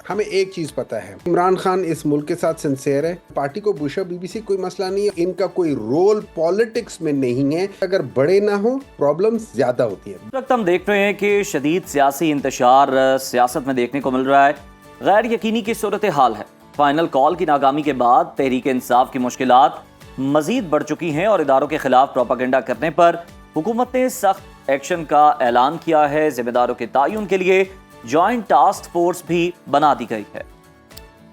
हमें एक चीज पता है, इमरान खान इस मुल्क के साथ सिंसियर है। पार्टी को बुशा बीबी से कोई मसला नहीं है, इनका कोई रोल पॉलिटिक्स में नहीं है। अगर बड़े ना हो प्रॉब्लम्स ज्यादा होती है। इस वक्त हम देख रहे हैं कि शदीद सियासी इंतशार सियासत में देखने को मिल रहा है। गैर यकीनी की सूरत हाल है। फाइनल कॉल की नाकामी के बाद तहरीक इंसाफ की मुश्किलात मजीद बढ़ चुकी हैं और इदारों के खिलाफ प्रोपागेंडा करने पर हुकूमत ने सख्त एक्शन का ऐलान किया है। जिम्मेदारों के तयन के लिए जॉइंट टास्क फोर्स भी बना दी गई है।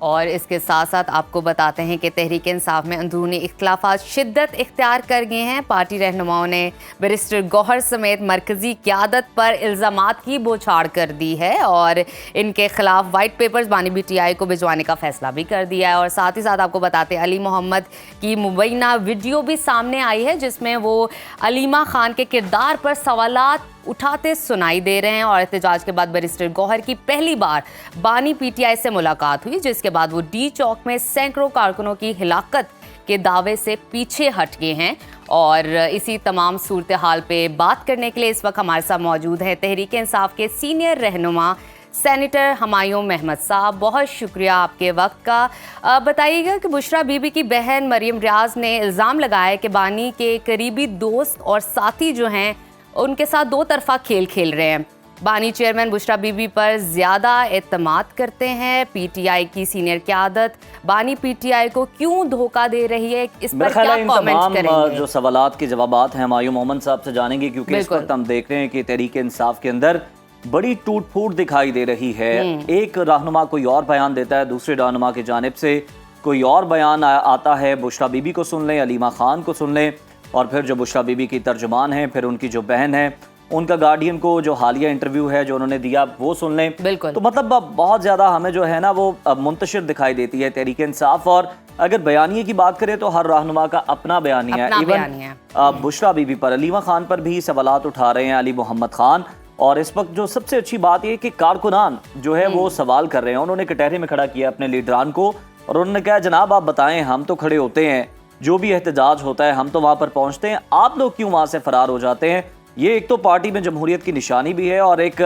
और इसके साथ साथ आपको बताते हैं कि तहरीक इंसाफ में अंदरूनी इख्तिलाफात शिद्दत इख्तियार कर गए हैं। पार्टी रहनुमाओं ने बैरिस्टर गौहर समेत मरकजी क़यादत पर इल्ज़ामात की बौछार कर दी है और इनके खिलाफ वाइट पेपर्स बानी PTI को भिजवाने का फैसला भी कर दिया है। और साथ ही साथ आपको बताते हैं अली मोहम्मद की मुबैना वीडियो भी सामने आई है, जिसमें वो अलीमा खान के किरदार पर सवालात उठाते सुनाई दे रहे हैं। और एहतजाज के बाद बैरिस्टर गौहर की पहली बार बानी PTI से मुलाकात हुई, जिसके बाद वो डी चौक में सैकड़ों कारकुनों की हिलाकत के दावे से पीछे हट गए हैं। और इसी तमाम सूरत हाल पे बात करने के लिए इस वक्त हमारे साथ मौजूद है तहरीक इंसाफ के सीनियर रहनुमा सेनेटर हमायूं महमद साहब। बहुत शुक्रिया आपके वक्त का। बताइएगा कि बुशरा बीबी की बहन मरियम रियाज ने इल्ज़ाम लगाया कि बानी के करीबी दोस्त और साथी जो हैं उनके साथ दो तरफा खेल खेल रहे हैं। बानी चेयरमैन बुशरा बीबी पर ज़्यादा एतमाद करते हैं। PTI की सीनियर क़यादत बानी PTI को क्यों धोखा दे रही है, इस पर क्या कमेंट करेंगे? जो सवालात के जवाबात हैं हमायूं मोहम्मद साहब से जानेंगे, क्योंकि इस वक्त हम देख रहे हैं कि तहरीक इंसाफ के अंदर बड़ी टूट फूट दिखाई दे रही है। एक रहनुमा कोई और बयान देता है, दूसरे रहनुमा की जानिब से कोई और बयान आता है। बुशरा बीबी को सुन लें, अलीमा खान को सुन लें, और फिर जो बुशरा बीबी की तर्जुमान है, फिर उनकी जो बहन है, उनका गार्डियन को जो हालिया इंटरव्यू है जो उन्होंने दिया वो सुन लें। बिल्कुल। तो मतलब बहुत ज़्यादा हमें जो है ना वो मुंतशिर दिखाई देती है तहरीक इंसाफ। और अगर बयानिए की बात करें तो हर रहनुमा का अपना बयानिया है। इवन बुशरा बीबी पर, अलीमा खान पर भी सवालात उठा रहे हैं अली मोहम्मद खान। और इस वक्त जो सबसे अच्छी बात यह कि कारकुनान जो है वो सवाल कर रहे हैं। उन्होंने कटहरे में खड़ा किया अपने लीडरान को और उन्होंने कहा जनाब आप बताएं, हम तो खड़े होते हैं, जो भी एहतजाज होता है हम तो वहां पर पहुंचते हैं, आप लोग क्यों वहां से फरार हो जाते हैं? ये एक तो पार्टी में जमहूरियत की निशानी भी है और एक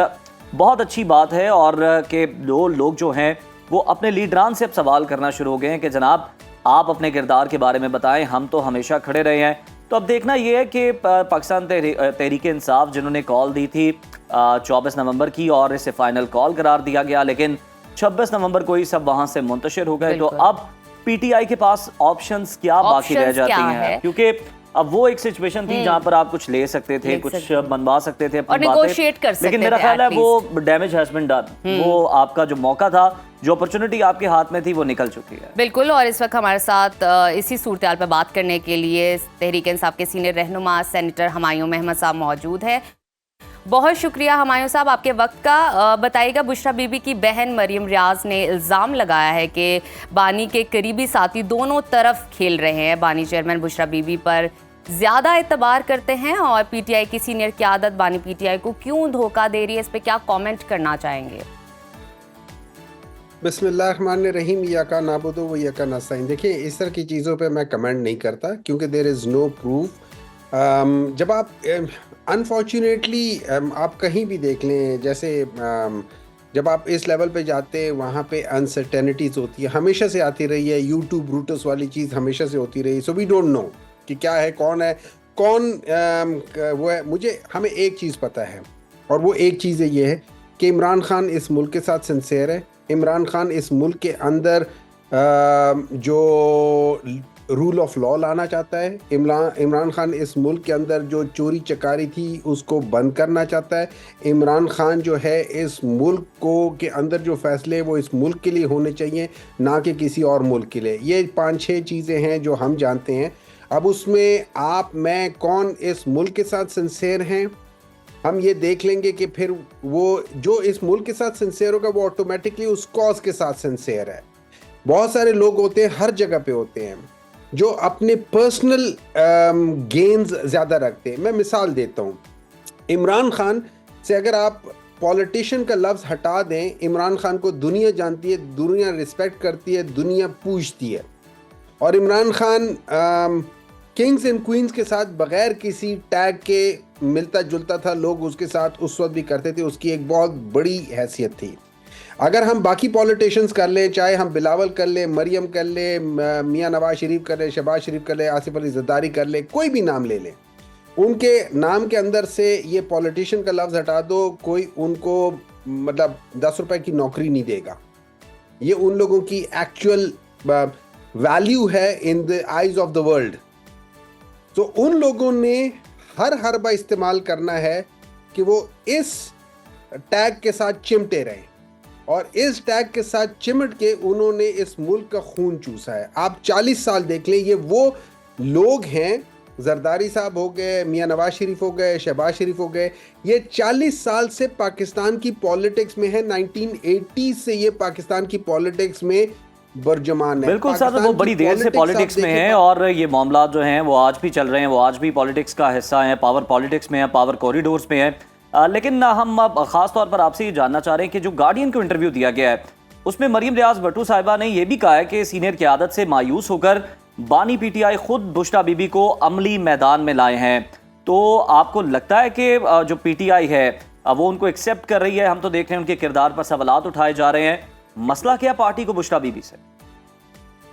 बहुत अच्छी बात है। और के लोग जो हैं वो अपने लीडरान से अब सवाल करना शुरू हो गए हैं कि जनाब आप अपने किरदार के बारे में बताएं, हम तो हमेशा खड़े रहे हैं। तो अब देखना ये है कि पाकिस्तान तहरीक इंसाफ जिन्होंने कॉल दी थी 24 नवंबर की और इसे फाइनल कॉल करार दिया गया, लेकिन 26 नवंबर को ही सब वहां से मुंतशिर हो गए। तो अब PTI के पास ऑप्शंस क्या बाकी रह जाती हैं? क्योंकि अब वो एक सिचुएशन थी जहां पर आप कुछ ले सकते थे, कुछ बनवा सकते थे, और नेगोशिएट कर सकते थे, लेकिन मेरा ख्याल है वो डैमेज हैज बीन डन। वो आपका जो मौका था, जो अपॉर्चुनिटी आपके हाथ में थी, वो निकल चुकी है। बिल्कुल। और इस वक्त हमारे साथ इसी सूरत पर बात करने के लिए तहरीक इंसाफ के सीनियर रहनुमा सेनेटर हमायूं महमद साहब मौजूद है। बहुत शुक्रिया हमायूं साहब आपके वक्त का। बताइएगा, बुशरा बीबी की बहन मरियम रियाज ने इल्ज़ाम लगाया है कि बानी के करीबी साथी दोनों तरफ खेल रहे हैं। बानी चेयरमैन बुशरा बीबी पर ज़्यादा एतबार करते हैं और PTI की सीनियर क़यादत बानी PTI को क्यों धोखा दे रही है, इस पर क्या कमेंट करना चाहेंगे? बिस्मिल्लाहिर्रहमानिर्रहीम, यका नाबुदु व यका नस्तईन। देखिए, इस तरह की चीज़ों पे मैं कमेंट नहीं करता क्योंकि देयर इज़ नो प्रूफ। जब आप अनफॉर्चुनेटली आप कहीं भी देख लें, जैसे जब आप इस लेवल पे जाते हैं वहाँ पे अनसर्टेनिटीज़ होती है, हमेशा से आती रही है। यूट्यूब ब्रूटस वाली चीज़ हमेशा से होती रही। सो वी डोंट नो कि क्या है, कौन वो है। हमें एक चीज़ पता है और वो एक चीज़ ये है कि इमरान खान इस मुल्क के साथ सिंसियर है। इमरान खान इस मुल्क के अंदर जो रूल ऑफ लॉ लाना चाहता है। इमरान खान इस मुल्क के अंदर जो चोरी चकारी थी उसको बंद करना चाहता है। इमरान खान जो है इस मुल्क के अंदर जो फैसले वो इस मुल्क के लिए होने चाहिए, ना कि किसी और मुल्क के लिए। ये 5-6 चीज़ें हैं जो हम जानते हैं। अब उसमें आप, मैं, कौन इस मुल्क के साथ सिंसियर हैं, हम ये देख लेंगे कि फिर वो जो इस मुल्क के साथ सिंसियर होगा वो ऑटोमेटिकली उस कॉज के साथ सिंसियर है। बहुत सारे लोग होते हैं, हर जगह पे होते हैं, जो अपने पर्सनल गेन्स ज़्यादा रखते हैं। मैं मिसाल देता हूँ, इमरान खान से अगर आप पॉलिटिशियन का लफ्ज़ हटा दें, इमरान खान को दुनिया जानती है, दुनिया रिस्पेक्ट करती है, दुनिया पूछती है। और Imran Khan Kings and queen's के साथ बग़ैर किसी टैग के मिलता जुलता था। लोग उसके साथ उस वक्त भी करते थे, उसकी एक बहुत बड़ी हैसियत थी। अगर हम बाकी पॉलिटिशियंस कर ले, चाहे हम बिलावल कर ले, मरियम कर ले, मियां नवाज शरीफ कर ले, शहबाज शरीफ कर ले, आसिफ अली जरदारी कर ले, कोई भी नाम ले ले, उनके नाम के अंदर से ये पॉलिटिशियन का लफ्ज़ हटा दो, कोई उनको मतलब 10 रुपए की नौकरी नहीं देगा। ये उन लोगों की एक्चुअल वैल्यू है in the eyes of the world. तो उन लोगों ने हर हरबा इस्तेमाल करना है कि वो इस टैग के साथ चिमटे रहें, और इस टैग के साथ चिमट के उन्होंने इस मुल्क का खून चूसा है। आप 40 साल देख लें, ये वो लोग हैं, जरदारी साहब हो गए, मियां नवाज शरीफ हो गए, शहबाज शरीफ हो गए, ये 40 साल से पाकिस्तान की पॉलिटिक्स में है। 1980 से ये पाकिस्तान की पॉलिटिक्स में बरजमान है। बिल्कुल सर, वो बड़ी देर से पॉलिटिक्स में है और ये मामला जो हैं वो आज भी चल रहे हैं, वो आज भी पॉलिटिक्स का हिस्सा हैं, पावर पॉलिटिक्स में है, पावर कॉरिडोर्स में है। लेकिन हम ख़ास तौर पर आपसे ये जानना चाह रहे हैं कि जो गार्डियन को इंटरव्यू दिया गया है उसमें मरीम रियाज भट्टू साहिबा ने यह भी कहा है कि सीनियर क़यादत से मायूस होकर बानी पीटीआई खुद बुशरा बीबी को अमली मैदान में लाए हैं। तो आपको लगता है कि जो पीटीआई है वो उनको एक्सेप्ट कर रही है? हम तो देख रहे हैं उनके किरदार पर सवालात उठाए जा रहे हैं। मसला क्या पार्टी को बुशरा बीबी से?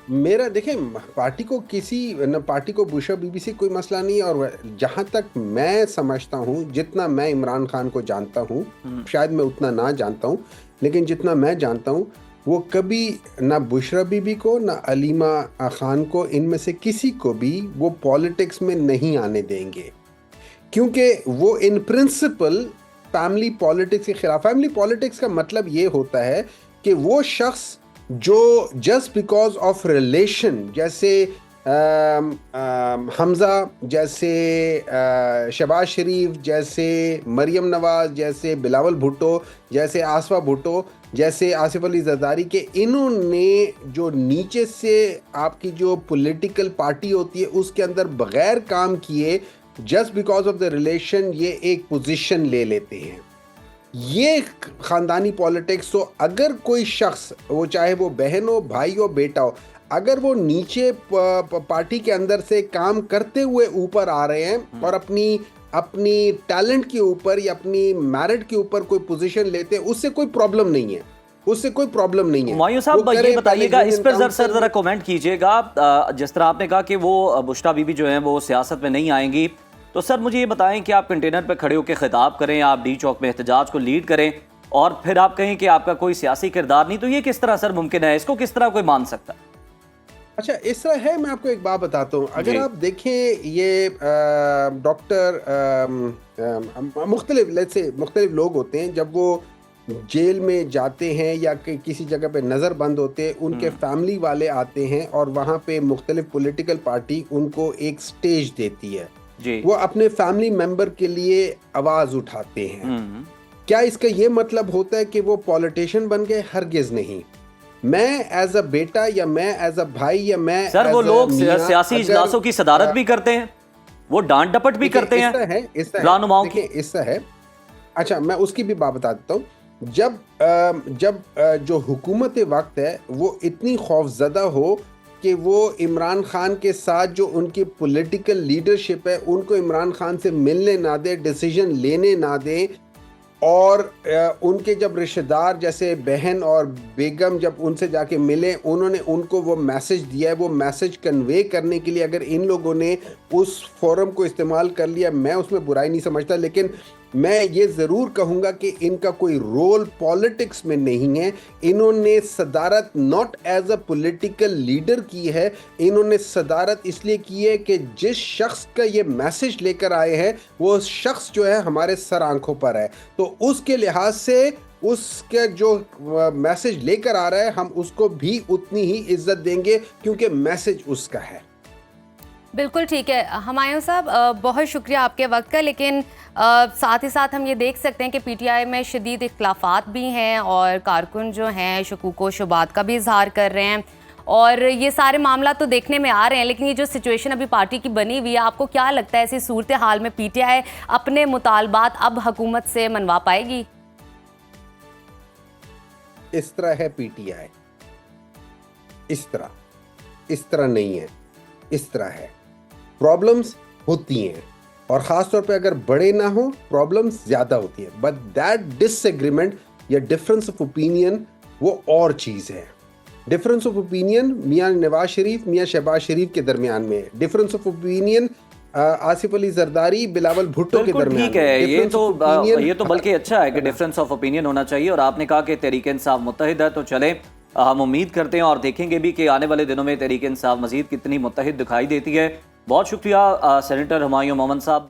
मेरा देखें, पार्टी को बुशरा बीबी से कोई मसला नहीं है। और जहां तक मैं समझता हूं, जितना मैं इमरान खान को जानता हूं, शायद मैं उतना ना जानता हूं, लेकिन जितना मैं जानता हूं, वो कभी ना बुशरा बीबी को ना अलीमा खान को, इनमें से किसी को भी वो पॉलिटिक्स में नहीं आने देंगे, क्योंकि वो इन प्रिंसिपल फैमिली पॉलिटिक्स के खिलाफ। फैमिली पॉलिटिक्स का मतलब ये होता है कि वो शख्स जो जस्ट बिकॉज ऑफ रिलेशन, जैसे हमजा, जैसे शहबाज शरीफ, जैसे मरियम नवाज, जैसे बिलावल भुट्टो, जैसे आसफा भुट्टो, जैसे आसिफ अली जरदारी के, इन्होंने जो नीचे से आपकी जो पॉलिटिकल पार्टी होती है उसके अंदर बगैर काम किए, just because of the relation, ये एक पोजीशन ले लेते हैं। ये ख़ानदानी पॉलिटिक्स। तो अगर कोई शख्स, वो चाहे वो बहन हो, भाई हो, बेटा हो, अगर वो नीचे पार्टी के अंदर से काम करते हुए ऊपर आ रहे हैं और अपनी टैलेंट के ऊपर या अपनी मेरिट के ऊपर कोई पोजीशन लेते हैं, उससे कोई प्रॉब्लम नहीं है, उससे कोई प्रॉब्लम नहीं है। मायूस साहब ये बताइएगा, इस पर जरा कमेंट कीजिएगा। जिस तरह आपने कहा कि वो बुशरा बीबी जो है वो सियासत में नहीं आएंगी, तो सर मुझे ये बताएं कि आप कंटेनर पर खड़े होकर खिताब करें, आप डी चौक में एहतजाज को लीड करें और फिर आप कहें कि आपका कोई सियासी किरदार नहीं, तो ये किस तरह सर मुमकिन है? इसको किस तरह कोई मान सकता है? अच्छा, इस तरह है। मैं आपको एक बात बताता हूँ। अगर आप देखें, ये डॉक्टर मुख्तलिफ लोग होते हैं, जब वो जेल में जाते हैं या किसी जगह पे नज़र बंद होते हैं, उनके फैमिली वाले आते हैं और वहाँ पे मुख्तलिफ पॉलिटिकल पार्टी उनको एक स्टेज देती है, वो अपने फैमिली मेंबर के लिए आवाज़ उठाते हैं। क्या इसका ये मतलब होता है कि वो पॉलिटिशियन बन गए? हरगिज़ नहीं। मैं एज अ बेटा या मैं एज अ भाई या मैं सर, वो लोग सियासी इजलासों की सदारत भी करते हैं, वो डांट डपट भी करते हैं रहनुमाओं की। इसका है। अच्छा, मैं उसकी भी बात बता देता हूँ। जब जो हुकूमत वक्त है वो इतनी खौफजदा हो कि वो इमरान खान के साथ जो उनकी पॉलिटिकल लीडरशिप है उनको इमरान खान से मिलने ना दे, डिसीजन लेने ना दे, और उनके जब रिश्तेदार जैसे बहन और बेगम जब उनसे जाके मिले, उन्होंने उनको वो मैसेज दिया है, वो मैसेज कन्वे करने के लिए अगर इन लोगों ने उस फोरम को इस्तेमाल कर लिया, मैं उसमें बुराई नहीं समझता, लेकिन मैं ये ज़रूर कहूँगा कि इनका कोई रोल पॉलिटिक्स में नहीं है। इन्होंने सदारत not as a political leader की है, इन्होंने सदारत इसलिए की है कि जिस शख्स का ये मैसेज लेकर आए हैं वो शख्स जो है हमारे सर आंखों पर है, तो उसके लिहाज से उसके जो मैसेज लेकर आ रहा है हम उसको भी उतनी ही इज्जत देंगे, क्योंकि मैसेज उसका है। बिल्कुल ठीक है हुमायूं साहब, बहुत शुक्रिया आपके वक्त का। लेकिन साथ ही साथ हम ये देख सकते हैं कि पीटीआई में शदीद इख्तलाफात भी हैं और कारकुन जो हैं शकूक व शुबात का भी इजहार कर रहे हैं, और ये सारे मामला तो देखने में आ रहे हैं। लेकिन ये जो सिचुएशन अभी पार्टी की बनी हुई है, आपको क्या लगता है ऐसी सूरत हाल में पीटीआई अपने मुतालबात अब हुकूमत से मनवा पाएगी? इस तरह है पीटीआई, इस तरह नहीं है, इस तरह है। प्रॉब्लम्स होती हैं और ख़ास तौर पे अगर बड़े ना हो प्रॉब्लम्स ज़्यादा होती है, बट दैट डिसएग्रीमेंट या डिफरेंस ऑफ ओपिनियन वो और चीज़ है। डिफरेंस ऑफ ओपिनियन मियाँ नवाज शरीफ मियाँ शहबाज शरीफ के दरमियान में है। Difference of opinion Asif Ali Zardari Bilawal Bhutto के बिल्कुल दरमियान ठीक है। ये तो बल्कि अच्छा है कि हाँ। डिफरेंस ऑफ ओपिनियन होना चाहिए। और आपने कहा कि तहरीक इंसाफ मुत्तहिद है, तो चले हम उम्मीद करते हैं और देखेंगे भी कि आने वाले दिनों में तहरीक इंसाफ मजीद कितनी मुत्तहिद दिखाई देती है। बहुत शुक्रिया सेनेटर हुमायूं मोहम्मद साहब।